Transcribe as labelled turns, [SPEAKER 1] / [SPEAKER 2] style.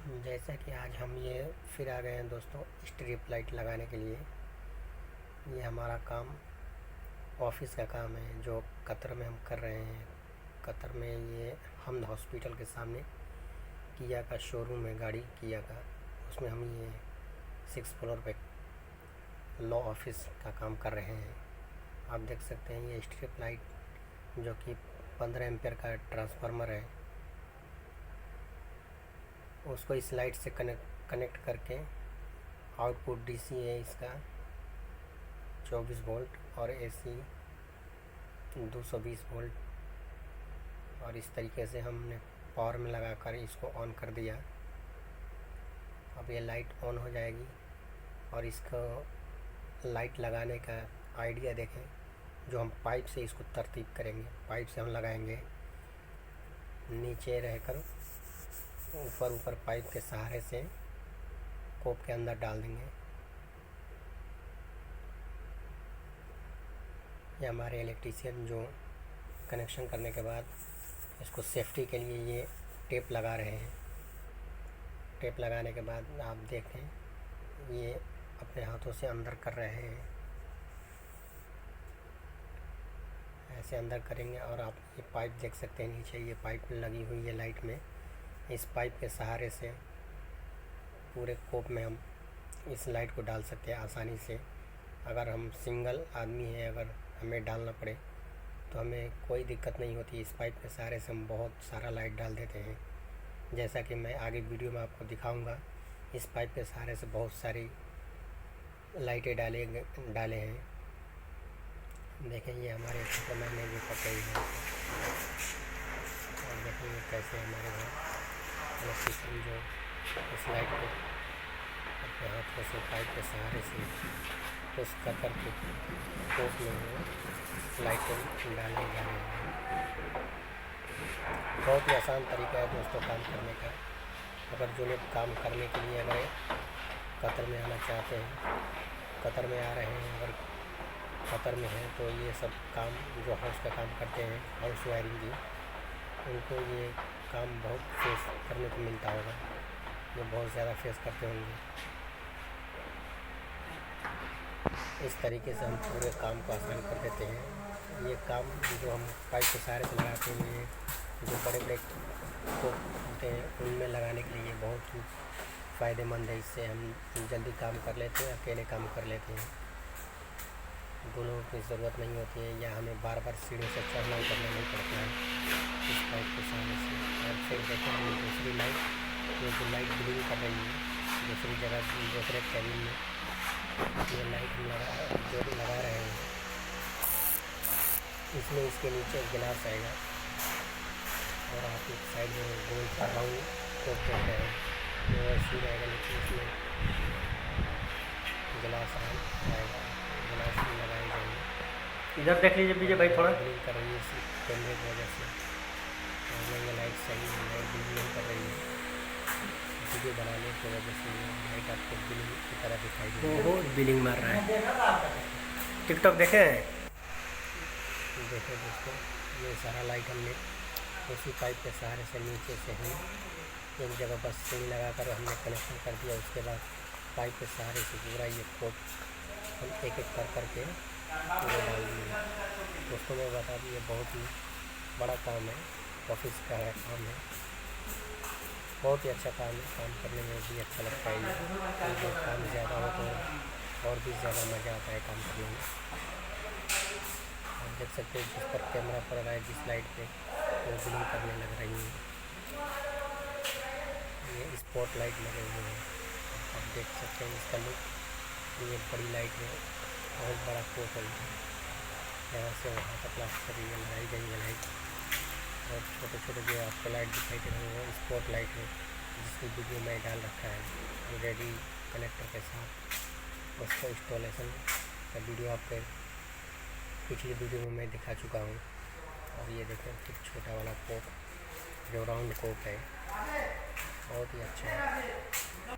[SPEAKER 1] जैसा कि आज हम ये फिर आ गए हैं दोस्तों स्ट्रिप लाइट लगाने के लिए। ये हमारा काम ऑफिस का काम है जो कतर में हम कर रहे हैं। कतर में ये हमद हॉस्पिटल के सामने किया का शोरूम है, गाड़ी किया का, उसमें हम ये 6 फ्लोर पे लॉ ऑफिस का काम कर रहे हैं। आप देख सकते हैं ये स्ट्रिप लाइट जो कि 15 एम्पियर का ट्रांसफार्मर है, उसको इस लाइट से कनेक्ट करके आउटपुट डीसी है इसका 24 वोल्ट और एसी 220 वोल्ट, और इस तरीके से हमने पावर में लगाकर इसको ऑन कर दिया। अब ये लाइट ऑन हो जाएगी। और इसको लाइट लगाने का आइडिया देखें, जो हम पाइप से इसको तरतीब करेंगे। पाइप से हम लगाएंगे, नीचे रहकर ऊपर पाइप के सहारे से कोप के अंदर डाल देंगे। ये हमारे इलेक्ट्रीशियन जो कनेक्शन करने के बाद इसको सेफ्टी के लिए ये टेप लगा रहे हैं। टेप लगाने के बाद आप देखें ये अपने हाथों से अंदर कर रहे हैं, ऐसे अंदर करेंगे। और आप ये पाइप देख सकते हैं, नीचे ये पाइप लगी हुई है लाइट में। इस पाइप के सहारे से पूरे कोप में हम इस लाइट को डाल सकते हैं आसानी से। अगर हम सिंगल आदमी हैं, अगर हमें डालना पड़े तो हमें कोई दिक्कत नहीं होती। इस पाइप के सहारे से हम बहुत सारा लाइट डाल देते हैं, जैसा कि मैं आगे वीडियो में आपको दिखाऊंगा। इस पाइप के सहारे से बहुत सारी लाइटें डाले हैं। देखें ये हमारे मैंने भी पकड़ी है, और देखें ये कैसे हमारे घर इलेक्ट्रीशियन जो इस लाइट को अपने हाथों से पाइप के सहारे से पुश कर के कोप में वो लाइटें डालने जा रहे हैं। बहुत ही आसान तरीका है दोस्तों काम करने का। अगर जो लोग काम करने के लिए अगर कतर में आना चाहते हैं, कतर में आ रहे हैं, अगर कतर में हैं, तो ये सब काम जो हाउस का काम करते हैं, हाउस वायरिंग की, उनको ये काम बहुत फेस करने को मिलता होगा, जो बहुत ज़्यादा फेस करते होंगे। इस तरीके से हम पूरे काम को आसान कर देते हैं। ये काम जो हम पाइप के सहारे से लगाते हैं, ये जो बड़े बड़े कोप होते हैं उनमें लगाने के लिए बहुत ही फ़ायदेमंद है। इससे हम जल्दी काम कर लेते हैं, अकेले काम कर लेते हैं, दोनों की ज़रूरत नहीं होती है, या हमें बार बार सीढ़ियों से चढ़ना उतरना नहीं पड़ता है इस पाइप के सहारे से। और फिर देखें हमें दूसरी लाइट, ये जो लाइट ब्लिंक कर रही है दूसरी जगह, दूसरे कैबिन में ये लाइट हम लगा रहे हैं। इसमें इसके नीचे गिलास आएगा, और आप एक साइड में गोल का राउंड कोप देख रहे हैं, तो ऐसे रहेगा, लेकिन इसमें गिलास आएगा, गिलास भी लगाए जाएंगे।
[SPEAKER 2] इधर देख लीजिए विजय भाई, थोड़ा
[SPEAKER 1] ब्लिंक कर रही है इसी कैमरे की वजह से। और ये लाइट सही है, लाइट ब्लिंक नहीं कर रही है, वीडियो बनाने की वजह से ये लाइट आपको ब्लिंक की तरह दिखाई दे रही है। बहुत ब्लिंक मार रहा है।
[SPEAKER 2] टिकटॉक देखे हैं?
[SPEAKER 1] देखो दोस्तों, ये सारा लाइट हमने उसी पाइप के सहारे से नीचे से ही एक जगह बस सीढ़ी लगाकर हमने कनेक्शन कर दिया। उसके बाद पाइप के सहारे से पूरा ये कोप हम एक एक कर के पूरे डाल दिए। दोस्तों मैं बता दूँ, ये बहुत ही बड़ा काम है, ऑफिस का है काम है, बहुत ही अच्छा काम है, काम करने में भी अच्छा लगता है। ये जो काम ज़्यादा हो तो और भी ज़्यादा मज़ा आता है काम करने में। आप देख सकते हैं जिस पर कैमरा पड़ रहा है, जिस लाइट पे, वो ब्लिंक करने लग रही है। ये स्पॉट लाइट लगे हुए हैं, आप देख सकते हैं इसका लुक। ये बड़ी लाइट है, बहुत बड़ा कोप है, यहाँ से वहाँ तक प्लास्टर ये लगाई गई है लाइट। और छोटे छोटे जो आपको लाइट दिखाई दे रहे हैं वो स्पॉट लाइट है, जिसकी वीडियो मैं डाल रखा है रेडी कनेक्टर के साथ। उसका इंस्टॉलेशन का वीडियो आपके पिछली वीडियो में मैं दिखा चुका हूँ। और ये देखें फिर छोटा वाला कोप जो राउंड कोप है, बहुत ही अच्छा है।